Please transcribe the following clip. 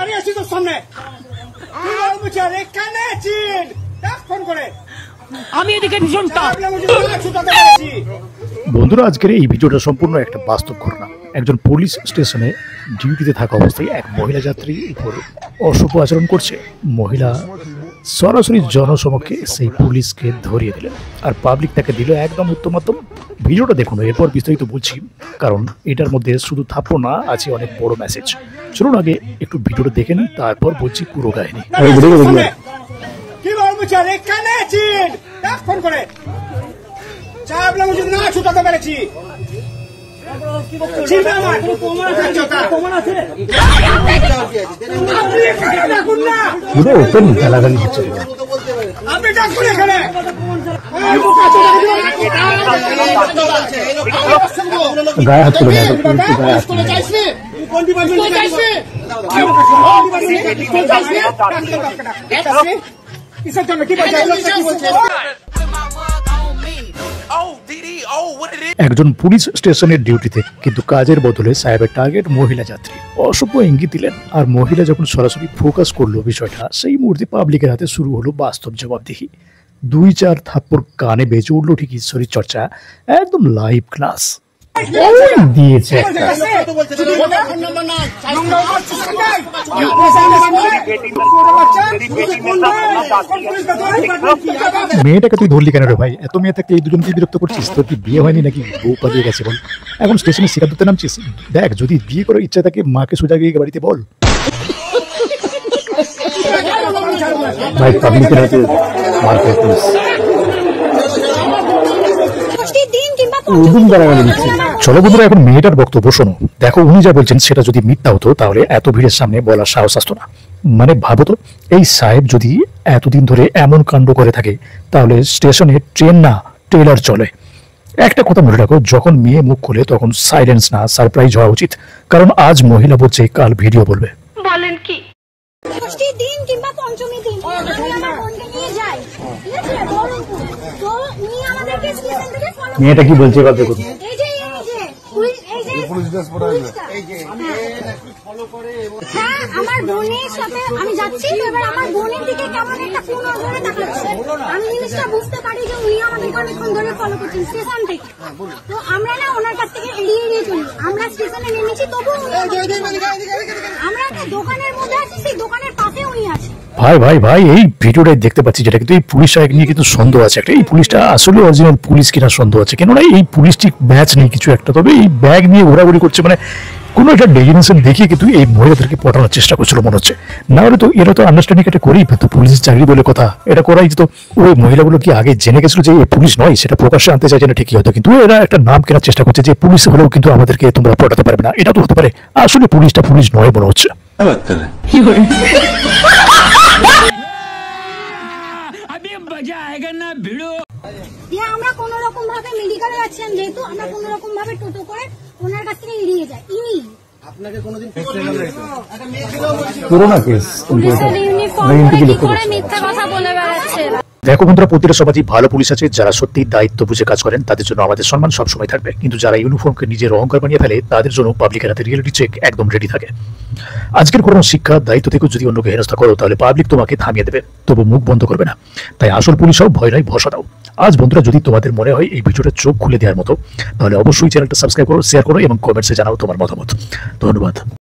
দাঁড়িয়ে আছি তোর সামনে, ফোন করে আমি এদিকে ভীষণ বন্ধুরা, আজকের এই ভিডিওটা সম্পূর্ণ একটা বাস্তব ঘটনা। একজন পুলিশ স্টেশনে ডিউটিতে থাকা অবস্থায় এক মহিলা যাত্রী উপর অশুভ আচরণ করছে। মহিলা সরাসরি জনসমক্ষে সেই পুলিশকে ধরিয়ে দিলেন, আর পাবলিক তাকে দিল একদম উত্তম। ভিডিওটা দেখুন, এরপর বিস্তারিত বলছি, কারণ এটার মধ্যে শুধু থাপ্পড় না, আছে অনেক বড় মেসেজ। চলুন আগে একটু ভিডিওটা দেখে নিন, তারপর বলছি পুরো কাহিনী। ফোন করে না ছুটাতে পেরেছি। গায়ে হাত তুলে কিসের জন্য, কি বলছে? একজন পুলিশ স্টেশনের ডিউটিতে, কিন্তু কাজের বদলে সাহেবের টার্গেট মহিলা যাত্রী। অসভ্য ইঙ্গিত দিলেন, আর মহিলা যখন সরাসরি ফোকাস করলো বিষয়টা, সেই মুহূর্তে পাবলিকের হাতে শুরু হলো বাস্তব জবাবদিহি। 2-4 থাপ্পড় কানে বেজে উঠলো ঠিকই, শরীর চর্চা একদম লাইভ ক্লাস দিয়েছে। মেয়েটাকে তুই ধরলি কেন রে ভাই? এত মেয়ে থাকতে এই দুজনকে বিরক্ত করছিস? তোর কি বিয়ে হয়নি নাকি? বউ পালিয়ে গেছে বল? এখন স্টেশনে শিকার ধরতে নামছিস? দেখ, যদি বিয়ে করার ইচ্ছা থাকে মাকে সোজা গিয়ে বাড়িতে বল। ভাই পাবলিকের হাতে মার খাইছিস। চলো বন্ধুরা, এখন মেয়েটার বক্তব্য শোনো। দেখো, উনি যা বলছেন সেটা যদি মিথ্যা হতো তাহলে এত ভিড়ের সামনে বলার সাহস আসতো না। মানে ভাবো তো, এই সাহেব যদি এতদিন ধরে এমন কাণ্ড করে থাকে, তাহলে স্টেশনে ট্রেন না ট্রেলার চলে। একটা কথা মনে রাখো, যখন মেয়ে মুখ খোলে তখন সাইলেন্স না সারপ্রাইজ হওয়া উচিত, কারণ আজ মহিলা বলছে, কাল ভিডিও বলবে। বলেন কি দিন কিংবা পঞ্চমী দিন আমি আমার বোনকে নিয়ে যাই, ঠিক আছে, বহরমপুর। তো উনি আমাদেরকে স্টেশন থেকে মেয়েটা কি বলছে এবার দেখুন। হ্যাঁ, আমার বোনের সাথে আমি যাচ্ছি, তো এবার আমার বোনের দিকে কেমন একটা কোন ধরে তাকাচ্ছে। আমি জিনিসটা বুঝতে পারি যে উনি আমাদেরকে অনেকক্ষণ ধরে ফলো করছেন স্টেশন থেকে। তো আমরা না ওনার কাছ থেকে এড়িয়ে চলি। আমরা স্টেশনে নেমেছি, তবু আমরা একটা দোকানের মধ্যে আছি, সেই দোকানের পাশে উনি আছে। ভাই ভাই ভাই, এই ভিডিওটাই দেখতে পাচ্ছি, যেটা কিন্তু এই পুলিশ সাহেব নিয়ে কিন্তু সন্দেহ আছে একটা। এই পুলিশটা আসলে অরিজিনাল পুলিশ কিনা সন্দেহ আছে, কেননা এই পুলিশটি ব্যাচ নেই কিছু একটা, তবে এই ব্যাগ নিয়ে ঘোরাঘুরি করছে। মানে কোনো একটা ডেজিনেশন দেখিয়ে কিন্তু এই মহিলাদেরকে পটানোর চেষ্টা করছিল মনে হচ্ছে। না হলে তো এরা তো আন্ডারস্ট্যান্ডিং এটা করেই পেতো, পুলিশের চাকরি বলে কথা, এটা করাই যেত। ওই মহিলাগুলো কি আগে জেনে গেছিল যে এই পুলিশ নয়? সেটা প্রকাশ্যে আনতে চাইছে না ঠিকই হতো, কিন্তু এরা একটা নাম কেনার চেষ্টা করছে যে পুলিশ হলেও কিন্তু আমাদেরকে তোমরা পটাতে পারবে না। এটা তো হতে পারে, আসলে পুলিশটা পুলিশ নয় মনে হচ্ছে। আমরা কোন রকম ভাবে মেডিকেলে যাচ্ছিলাম, যেহেতু আমরা কোন রকম ভাবে টোটো করে ওনার কাছ থেকে এড়িয়ে যাই। ইনি আপনাকে কোনোদিন পুরোনো কেস মিথ্যা কথা বলে বেড়াচ্ছে। দেখো বন্ধুরা, প্রতিটা সমাজে ভালো পুলিশ আছে যারা সত্যি দায়িত্ব বুঝে কাজ করেন, তাদের জন্য আমাদের সম্মান সবসময় থাকবে। কিন্তু যারা ইউনিফর্মকে নিজের অহংকার বানিয়ে ফেলে, তাদের জন্য পাবলিকের হাতে রিয়েলিটি চেক একদম রেডি থাকে। আজকের কোনো শিক্ষা দায়িত্ব থেকে যদি অন্যকে হেনস্থা করো, তাহলে পাবলিক তোমাকে থামিয়ে দেবে, তবু মুখ বন্ধ করবে না। তাই আসল পুলিশ হও, ভয় নয়, ভরসা দাও। আজ বন্ধুরা, যদি তোমাদের মনে হয় এই ভিডিওটা চোখ খুলে দেওয়ার মতো, তাহলে অবশ্যই চ্যানেলটা সাবস্ক্রাইব করো, শেয়ার করো এবং কমেন্টসে জানাও তোমার মতামত। ধন্যবাদ।